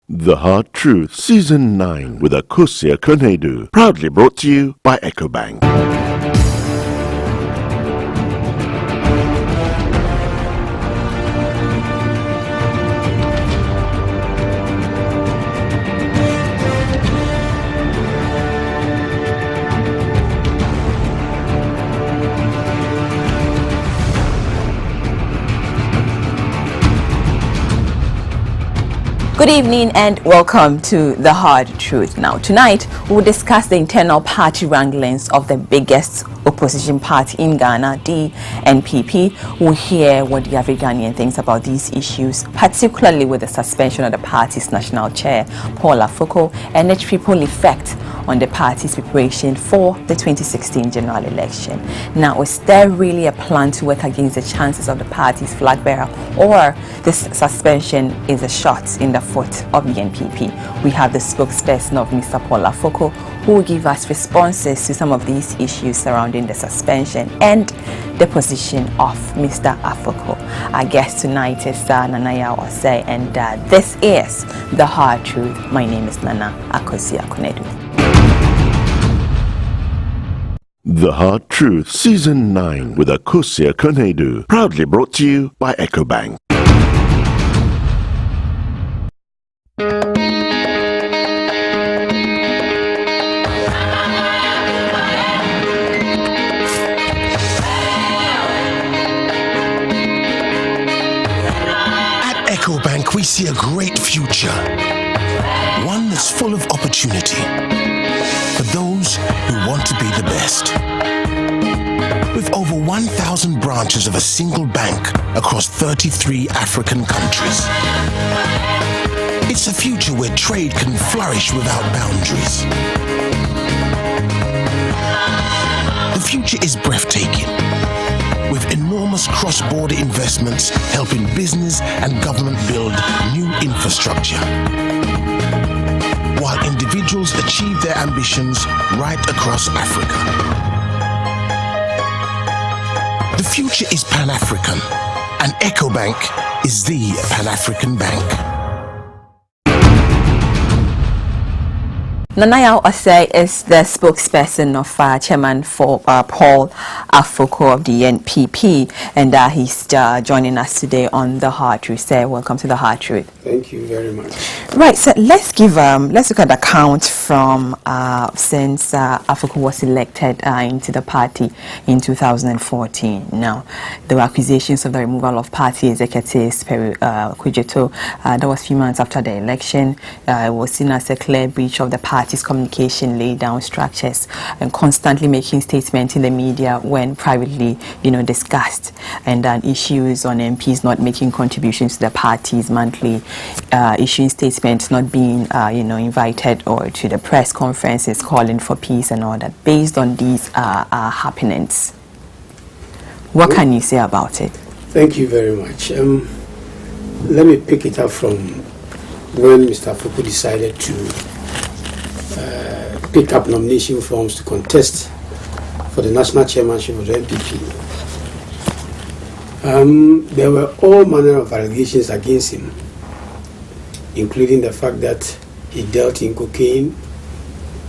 The Hard Truth, Season 9 with Akosia Konedu, proudly brought to you by EcoBank. Good evening and welcome to The Hard Truth. Now, tonight we'll discuss the internal party wranglings of the biggest opposition party in Ghana, the NPP. We'll hear what the average Ghanaian thinks about these issues, particularly with the suspension of the party's national chair, Paul Afoko, and its ripple effect on the party's preparation for the 2016 general election. Now, is there really a plan to work against the chances of the party's flag bearer, or this suspension is a shot in the foot of the NPP? We have the spokesperson of Mr. Paul Afoko, who will give us responses to some of these issues surrounding the suspension and the position of Mr. Afoko. Our guest tonight is Nana Yaw Osei, and this is The Hard Truth. My name is Nana Yaw. The Hard Truth, Season 9 with Akosia Konedu, proudly brought to you by EcoBank. At EcoBank, we see a great future, one that's full of opportunity for those who want to be the best. With over 1,000 branches of a single bank across 33 African countries, it's a future where trade can flourish without boundaries. The future is breathtaking, with enormous cross-border investments helping business and government build new infrastructure, while individuals achieve their ambitions right across Africa. The future is Pan-African, and EcoBank is the Pan-African bank. Nana Yaw Osei is the spokesperson of Chairman for Paul Afoko of the NPP, and he's joining us today on The Hard Truth. Sir, welcome to The Hard Truth. Thank you very much. Right, so let's look at the count from since Afoko was elected into the party in 2014. Now, there were accusations of the removal of party executives, Kujeto. That was a few months after the election. It was seen as a clear breach of the party's communication laid down structures, and constantly making statements in the media when privately, discussed, and issues on MPs not making contributions to the party's monthly, issuing statements, not being, invited or to the press conferences, calling for peace and all that. Based on these happenings, what can you say about it? Thank you very much. Let me pick it up from when Mr. Afoko decided to pick up nomination forms to contest for the national chairmanship of the NPP. There were all manner of allegations against him, including the fact that he dealt in cocaine,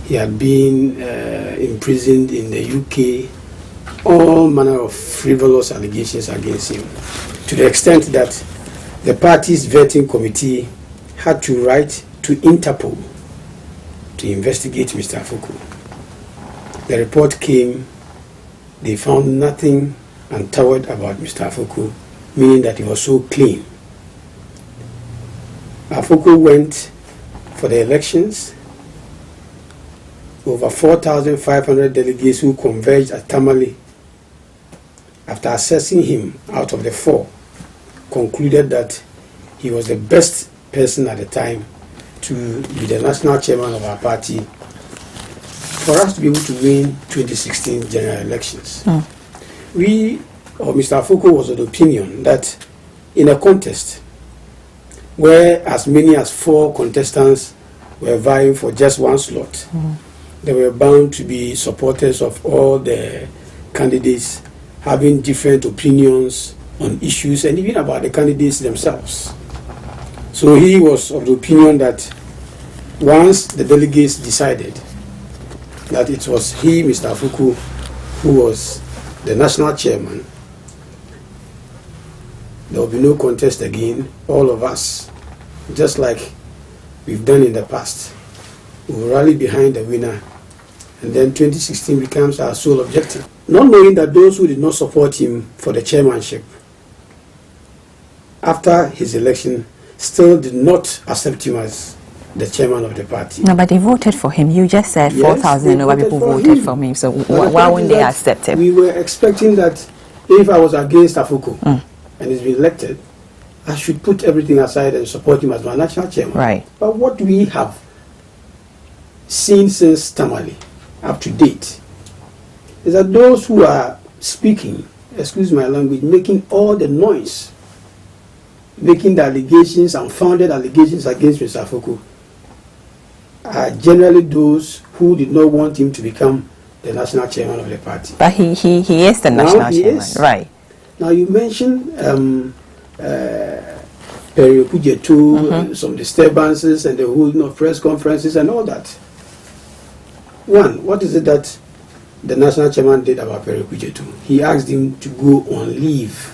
he had been imprisoned in the UK, all manner of frivolous allegations against him, to the extent that the party's vetting committee had to write to Interpol to investigate Mr. Afoko. The report came, they found nothing untoward about Mr. Afoko, meaning that he was so clean. Afoko went for the elections. Over 4,500 delegates who converged at Tamale, after assessing him out of the four, concluded that he was the best person at the time to be the national chairman of our party for us to be able to win 2016 general elections. Mr. Afoko was of the opinion that in a contest where as many as 4 contestants were vying for just one slot, there were bound to be supporters of all the candidates having different opinions on issues and even about the candidates themselves. So he was of the opinion that once the delegates decided that it was he, Mr. Afoko, who was the national chairman, there will be no contest again. All of us, just like we've done in the past, we will rally behind the winner, and then 2016 becomes our sole objective. Not knowing that those who did not support him for the chairmanship after his election still did not accept him as the chairman of the party. No, but they voted for him. You just said Yes, 4,000 over people voted for him. So why wouldn't they accept him? We were expecting that if I was against Afoko and he's been elected, I should put everything aside and support him as my national chairman. Right. But what we have seen since Tamale up to date is that those who are speaking, excuse my language, making all the noise, making the allegations, unfounded allegations against Mr. Afoko, are generally those who did not want him to become the national chairman of the party. But he is the national chairman, right? Now you mentioned Perry Okujetu, some disturbances and the holding of press conferences and all that. One, what is it that the national chairman did about Perry Okujetu? He asked him to go on leave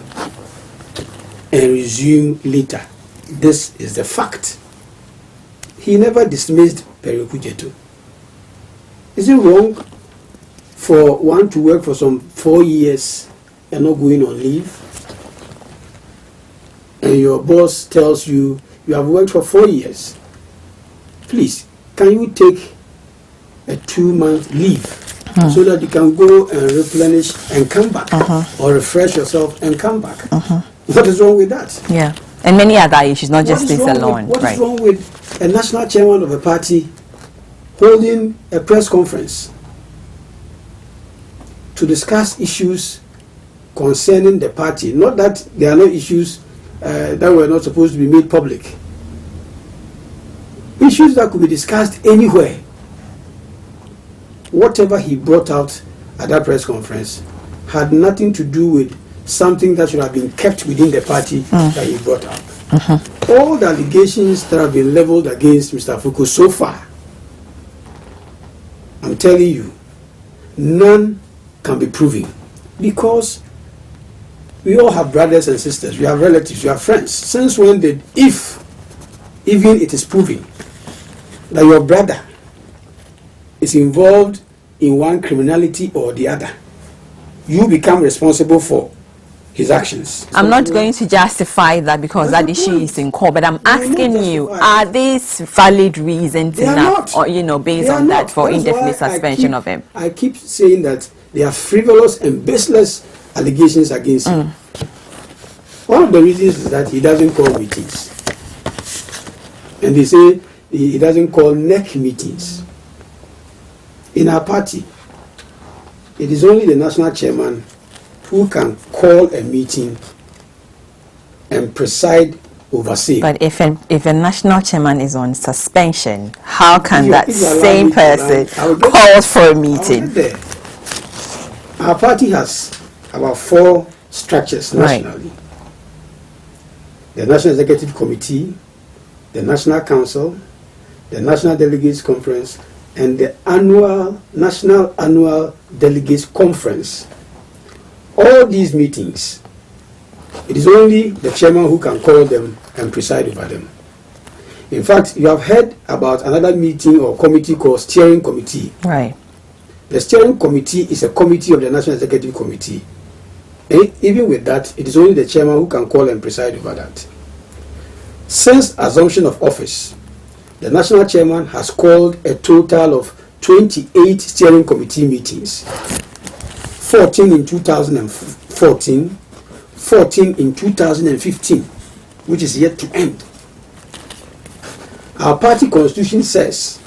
and resume later. This is the fact. He never dismissed Perry Okujetu. Is it wrong for one to work for some 4 years and not going on leave? And your boss tells you, you have worked for 4 years. Please, can you take a 2-month leave so that you can go and replenish and come back, or refresh yourself and come back? What is wrong with that? Yeah. And many other issues, not just this alone. What is wrong with a national chairman of a party holding a press conference to discuss issues concerning the party? Not that there are no issues that were not supposed to be made public. Issues that could be discussed anywhere. Whatever he brought out at that press conference had nothing to do with something that should have been kept within the party that he brought up. All the allegations that have been leveled against Mr. Afoko so far, I'm telling you, none can be proven, because we all have brothers and sisters, we have relatives, we have friends. Since when did, if even it is proven that your brother is involved in one criminality or the other, you become responsible for his actions? I'm not going to justify that because that issue is in court, but I'm asking you, are these valid reasons enough, or based on that, for indefinite suspension of him? I keep saying that they are frivolous and baseless allegations against him. One of the reasons is that he doesn't call meetings, and they say he doesn't call NEC meetings. In our party, it is only the national chairman who can call a meeting and preside over same. But if a national chairman is on suspension, how can that same person call for a meeting? Our party has about 4 structures nationally. Right. The National Executive Committee, the National Council, the National Delegates Conference, and the National Annual Delegates Conference. All these meetings, it is only the chairman who can call them and preside over them. In fact, you have heard about another meeting or committee called Steering Committee. Right. The Steering Committee is a committee of the National Executive Committee. And even with that, it is only the chairman who can call and preside over that. Since assumption of office, the national chairman has called a total of 28 steering committee meetings. 14 in 2014, 14 in 2015, which is yet to end. Our party constitution says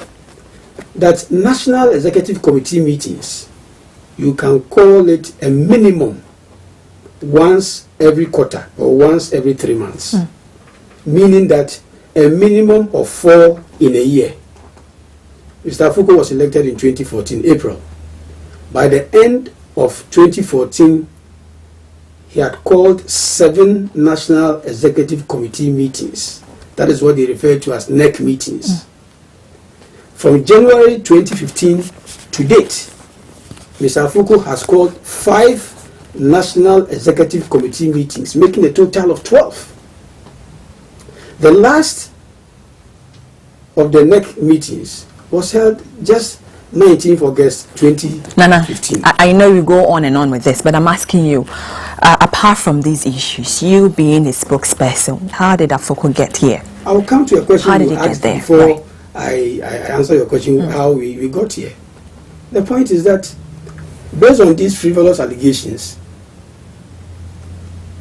that National Executive Committee meetings, you can call it a minimum once every quarter or once every 3 months, meaning that a minimum of 4 in a year. Mr. Afoko was elected in 2014, April. By the end of 2014, he had called 7 National Executive Committee meetings. That is what they refer to as NEC meetings. From January 2015 to date, Mr. Afoko has called 5 National Executive Committee meetings, making a total of 12. The last of the NEC meetings was held just 19th August 2015. Nana, I know you go on and on with this, but I'm asking you, apart from these issues, you being a spokesperson, how did Afoko get here? I will come to a question How did you he get asked there? before Right. I answer your question, how we got here. The point is that based on these frivolous allegations,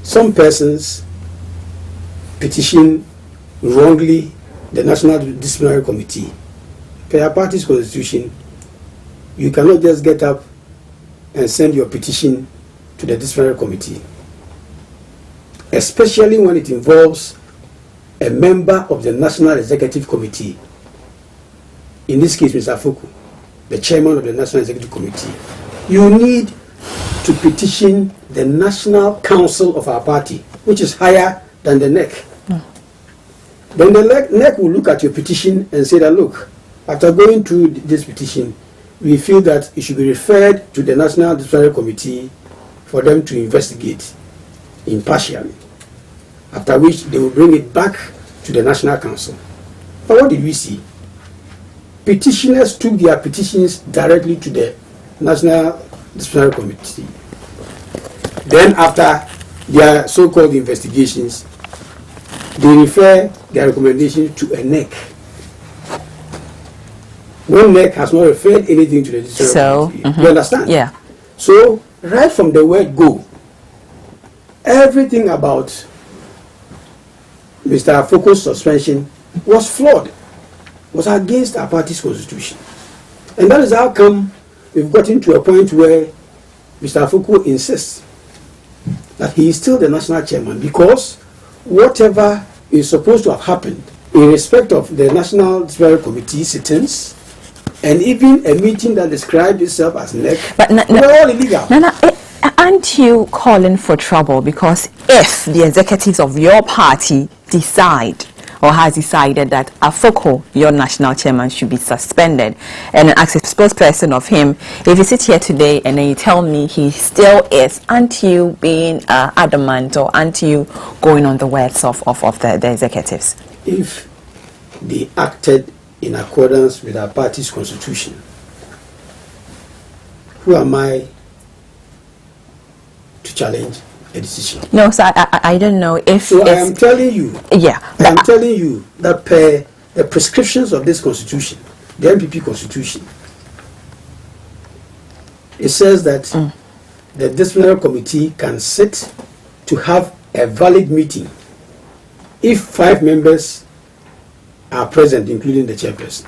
some persons petition wrongly the National Disciplinary Committee. Per our party's constitution, you cannot just get up and send your petition to the disciplinary committee, especially when it involves a member of the National Executive Committee. In this case, Mr. Afoko, the chairman of the National Executive Committee. You need to petition the National Council of our party, which is higher than the NEC. Then the NEC will look at your petition and say that, look, after going through this petition, we feel that it should be referred to the National Disciplinary Committee for them to investigate impartially, after which they will bring it back to the National Council. But what did we see? Petitioners took their petitions directly to the National Disciplinary Committee. Then after their so-called investigations, they refer their recommendation to a NEC. When NEC has not referred anything to the Disciplinary Committee. You understand? Yeah. So, right from the word go, everything about Mr. Afoko's suspension was flawed, was against our party's constitution. And that is how come we've gotten to a point where Mr. Afoko insists that he is still the national chairman, because whatever is supposed to have happened in respect of the National Disciplinary Committee sittings, and even a meeting that described itself as NEC, were all illegal. Nana, aren't you calling for trouble? Because if the executives of your party decide or has decided that Afoko, your national chairman, should be suspended, and as a spokesperson of him, if you sit here today and then you tell me he still is, aren't you being adamant, or aren't you going on the words of the executives? If they acted in accordance with our party's constitution, who am I to challenge a decision? No, so I don't know if... So I am telling you, yeah, I am telling you that per the prescriptions of this constitution, the MPP constitution, it says that the disciplinary committee can sit to have a valid meeting if 5 members are present, including the chairperson.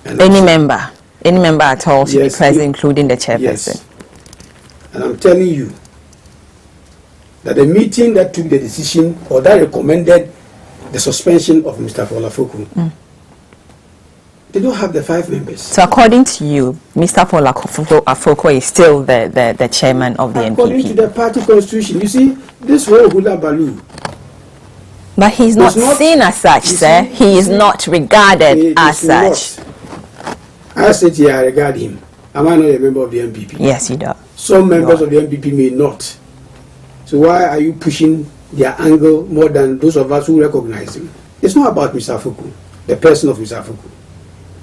And any member at all should be present, including the chairperson. Yes. And I'm telling you that the meeting that took the decision, or that recommended the suspension of Mr. Paul Afoko, they don't have the 5 members. So according to you, Mr. Paul Afoko is still the chairman of the NPP? According to the party constitution. You see, this whole hula baloo. But he's not seen as such, sir. He is not regarded as such. I said here, I regard him. Am I not a member of the MPP? Yes, you do. Some members of the MPP may not. So why are you pushing their angle more than those of us who recognize him? It's not about Mr. Afoko, the person of Mr. Afoko.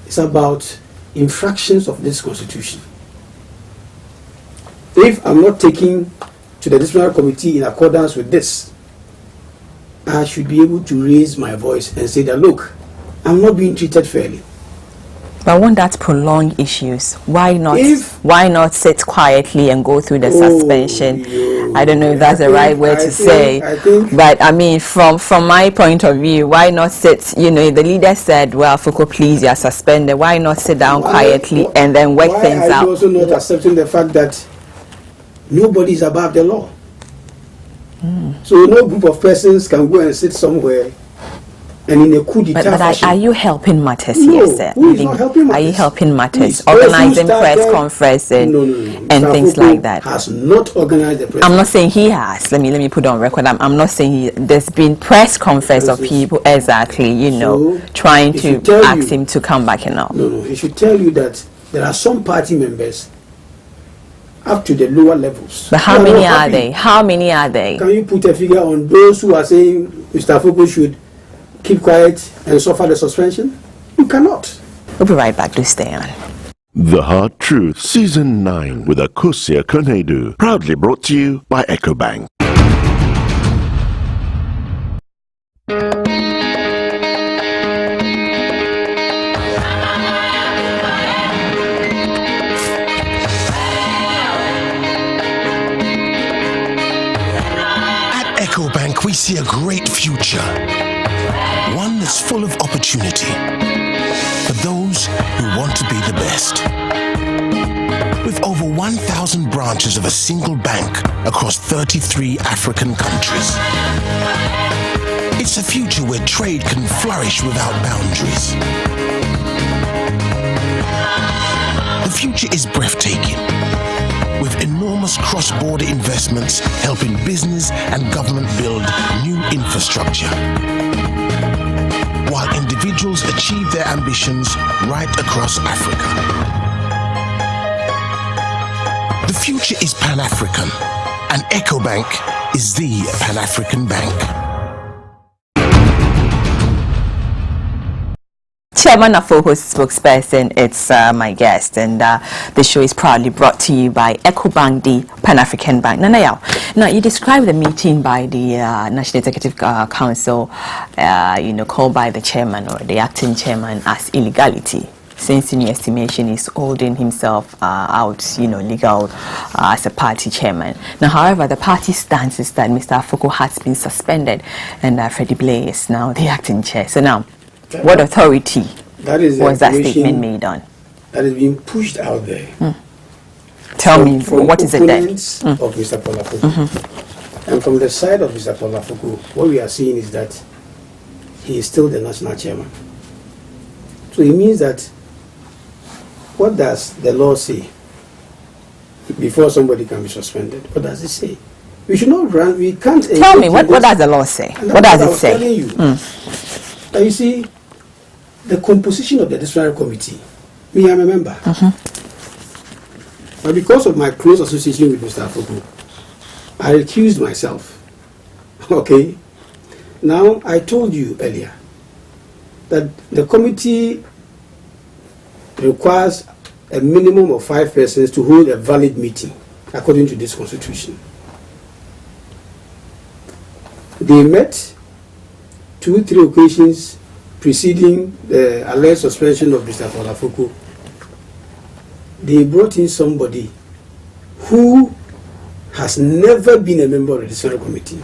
It's about infractions of this constitution. If I'm not taking to the disciplinary committee in accordance with this, I should be able to raise my voice and say that, look, I'm not being treated fairly. But won't that prolong issues? Why not sit quietly and go through the suspension? I don't know if that's the right word to say. But I mean, from my point of view, why not sit, the leader said, well, Afoko, please, you are suspended. Why not sit down quietly and then work things out? Why are you also not accepting the fact that nobody is above the law? So no group of persons can go and sit somewhere And in a coup d'etat But are you helping matters no, here, sir? Who is not helping matters? Are you helping matters? Please, Organizing press conferences and things like that? Has not organized the press. I'm not saying he has. Let me put on record. I'm not saying there's been press conference of people exactly, trying to ask him to come back and all. No. He should tell you that there are some party members up to the lower levels. But how many are they? How many are they? Can you put a figure on those who are saying Mr. Afoko should keep quiet and suffer the suspension? You cannot. We'll be right back. Do stay on. The Hard Truth, Season 9 with Akosia Konedu. Proudly brought to you by EcoBank. At EcoBank, we see a great future. One that's full of opportunity for those who want to be the best. With over 1,000 branches of a single bank across 33 African countries. It's a future where trade can flourish without boundaries. The future is breathtaking, with enormous cross-border investments helping business and government build new infrastructure, while individuals achieve their ambitions right across Africa. The future is Pan-African, and EcoBank is the Pan-African bank. Chairman Afoko's spokesperson, it's my guest, and the show is proudly brought to you by EcoBank, the Pan-African Bank. Nana Yaw, now you described the meeting by the National Executive Council, called by the chairman or the acting chairman as illegality, since in your estimation he's holding himself out, legal as a party chairman. Now, however, the party stance is that Mr. Afoko has been suspended, and Freddie Blay is now the acting chair. So now, what authority was that statement made on? That is being pushed out there. Tell me, what is it then? Of Mr. Paul Afoko. And from the side of Mr. Paul Afoko, what we are seeing is that he is still the national chairman. So it means that, what does the law say before somebody can be suspended? What does it say? We should not run, we can't... Tell me, what does the law say? What does it say? Telling you. Now you see, the composition of the disciplinary committee, me, I'm a member. But because of my close association with Mr. Afoko, I recused myself. Okay? Now, I told you earlier that the committee requires a minimum of 5 persons to hold a valid meeting, according to this constitution. They met 2-3 occasions preceding the alleged suspension of Mr. Paul Afoko. They brought in somebody who has never been a member of the disciplinary committee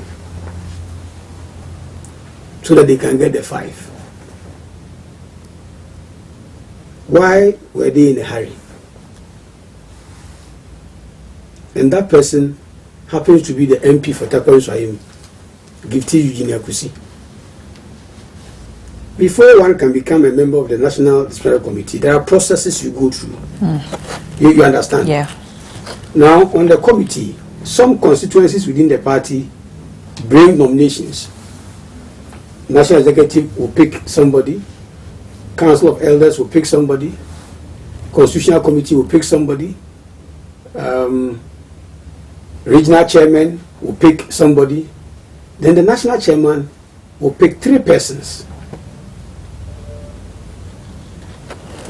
so that they can get the 5. Why were they in a hurry? And that person happens to be the MP for Tapan Swahili, Gifty Eugenia Kusi. Before one can become a member of the National Disciplinary Committee, there are processes you go through. You understand? Yeah. Now, on the committee, some constituencies within the party bring nominations. National Executive will pick somebody, Council of Elders will pick somebody, Constitutional Committee will pick somebody, Regional Chairman will pick somebody, then the National Chairman will pick 3 persons.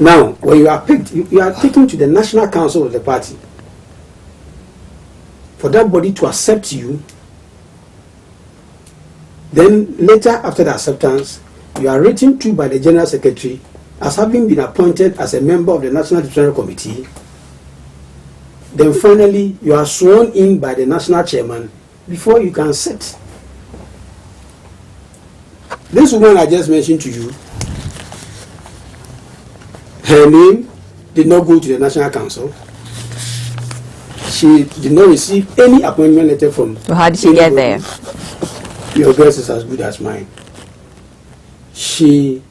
Now, when you are picked, you are taken to the National Council of the party for that body to accept you. Then later, after the acceptance, you are written to by the General Secretary as having been appointed as a member of the National Disciplinary Committee. Then finally, you are sworn in by the National Chairman before you can sit. This woman I just mentioned to you, her name did not go to the National Council. She did not receive any appointment letter from... So how did she get there? Your guess is as good as mine. she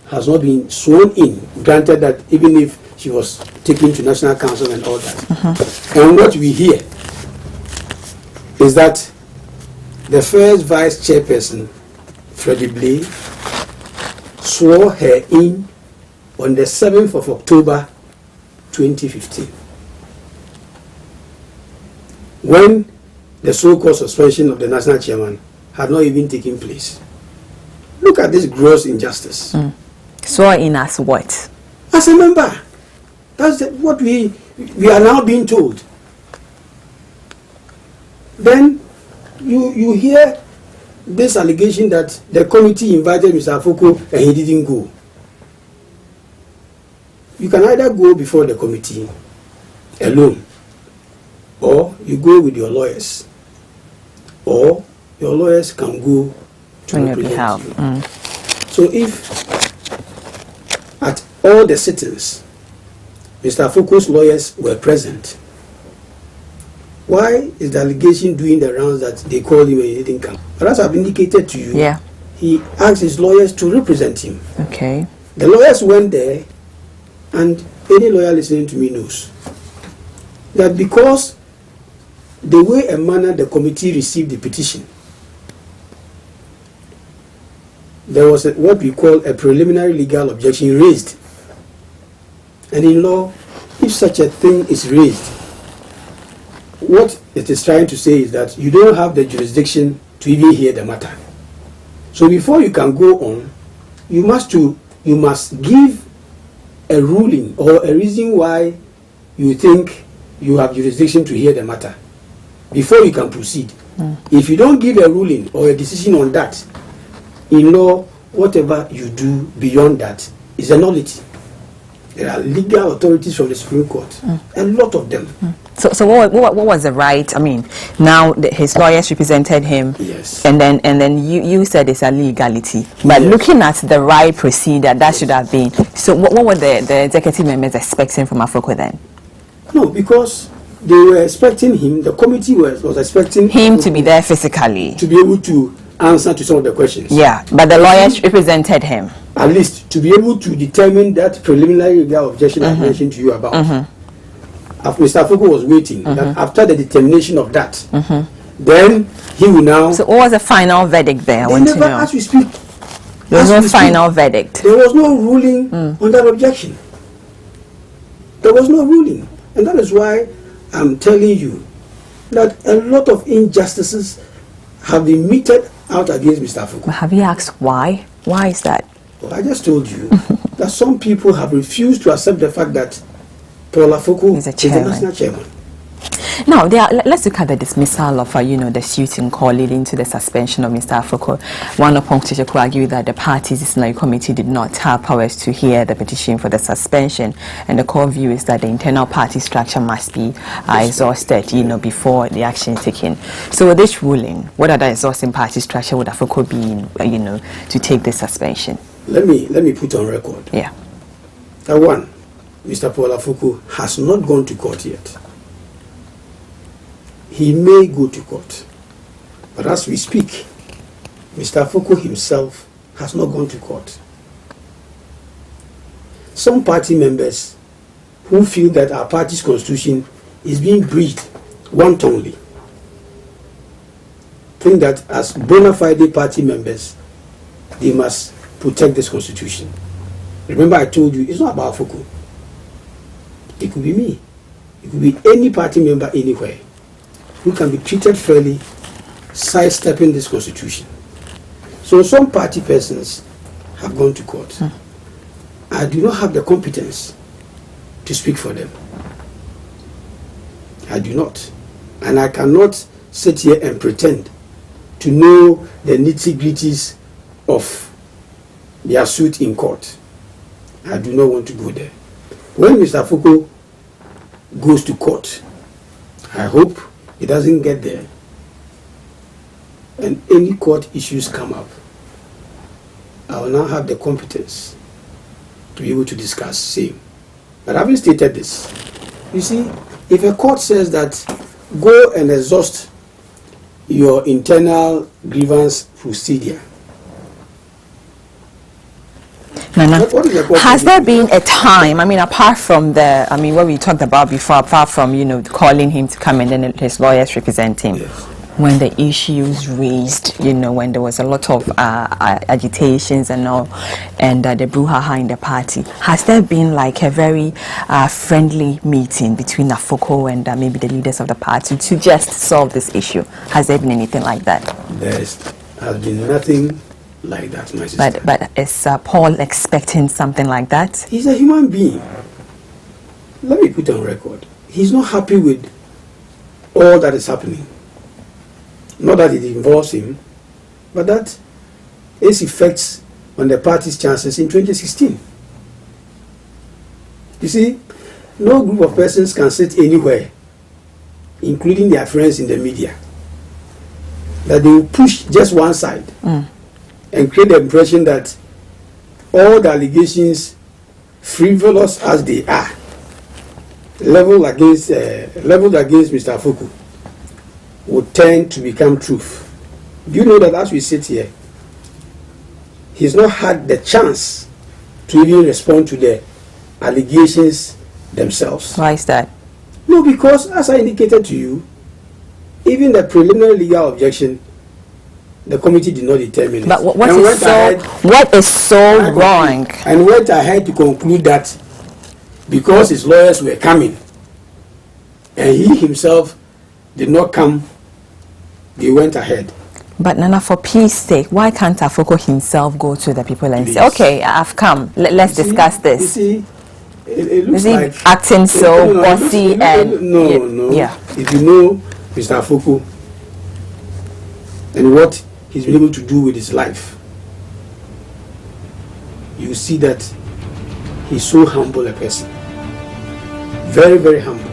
has not been sworn in, granted that even if she was taken to National Council and all that. And what we hear is that the first vice chairperson, Freddie Blay, swore her in on the 7th of October 2015, when the so-called suspension of the national chairman had not even taken place. Look at this gross injustice. Swore in as what? As a member. That's what we are now being told. Then you hear this allegation that the committee invited Mr. Afoko and he didn't go. You can either go before the committee alone, or you go with your lawyers, or your lawyers can go to represent you. So if at all the sittings Mr. Afoko's lawyers were present, why is the allegation doing the rounds that they called him and he didn't come? But as I've indicated to you, he asked his lawyers to represent him. Okay. The lawyers went there, and any lawyer listening to me knows that because the way and manner the committee received the petition, there was what we call a preliminary legal objection raised. And in law, if such a thing is raised, what it is trying to say is that you don't have the jurisdiction to even hear the matter. So before you can go on, you must give a ruling or a reason why you think you have jurisdiction to hear the matter before you can proceed. If you don't give a ruling or a decision on that, in law, whatever you do beyond that is a nullity. There are legal authorities from the Supreme Court, a lot of them. So what was the right? I mean, now his lawyers represented him. Yes. And then you said it's a legality. But looking at the right procedure, that should have been. So what were the executive members expecting from Afoko then? No, because they were expecting him, the committee was expecting him to be there physically, to be able to answer to some of the questions. Yeah, but the lawyers represented him. At least to be able to determine that preliminary legal objection I mentioned to you about. Mr. Afoko was waiting that after the determination of that, then he will now. So what was the final verdict there? They never, as we speak, there was no final verdict. There was no ruling on that objection. There was no ruling, and that is why I'm telling you that a lot of injustices have been meted out against Mr. Afoko. But have you asked why? Why is that? Well, I just told you that some people have refused to accept the fact that Paul Afoko is the national chairman. Now, let's look at the dismissal of, the suit in court leading to the suspension of Mr. Afoko. One opponent could argue that the party's disciplinary committee did not have powers to hear the petition for the suspension, and the core view is that the internal party structure must be exhausted, before the action is taken. So, with this ruling, what other exhausting party structure would Afoko be in, to take this suspension? Let me put on record. Yeah. That one, Mr. Paul Afoko has not gone to court yet. He may go to court, but as we speak, Mr. Afoko himself has not gone to court. Some party members who feel that our party's constitution is being breached wantonly think that as bona fide party members, they must protect this constitution. Remember, I told you, it's not about Afoko. It could be me. It could be any party member anywhere who can be treated fairly, sidestepping this constitution. So some party persons have gone to court. I do not have the competence to speak for them. I do not. And I cannot sit here and pretend to know the nitty-gritties of their suit in court. I do not want to go there. When Mr. Afoko goes to court, I hope he doesn't get there and any court issues come up. I will now have the competence to be able to discuss same. But having stated this, you see, if a court says that go and exhaust your internal grievance procedure, Nana, What is the question? has there been a time, I mean, apart from what we talked about before, apart from, calling him to come and then his lawyers represent him, Yes. when the issues raised, when there was a lot of agitations and all, and the brouhaha in the party, has there been like a very friendly meeting between Afoko and maybe the leaders of the party to just solve this issue? Has there been anything like that? There has been nothing like that, my sister. But is Paul expecting something like that? He's a human being. Let me put on record. He's not happy with all that is happening. Not that it involves him, but that its effects on the party's chances in 2016. You see, no group of persons can sit anywhere, including their friends in the media, that they will push just one side and create the impression that all the allegations, frivolous as they are, leveled against Mr. Afoko, would tend to become truth. Do you know that as we sit here, he's not had the chance to even respond to the allegations themselves? Why is that? No, because as I indicated to you, even the preliminary legal objection, the committee did not determine it. But what is so wrong? And went ahead to conclude that because his lawyers were coming and he himself did not come, they went ahead. But Nana, for peace sake, why can't Afoko himself go to the people and Please. say, okay, I've come, let's discuss this? You see, it looks Is he like acting so bossy No. Yeah. If you know Mr. Afoko and what he's been able to do with his life, you see that he's so humble a person. Very, very humble.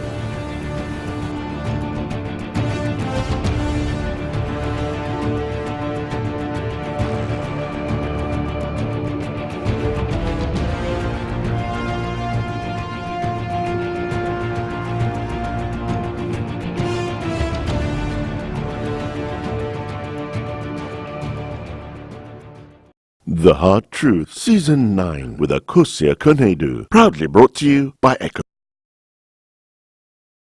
The Hard Truth, Season 9 with Akosia Konedu. Proudly brought to you by Echo.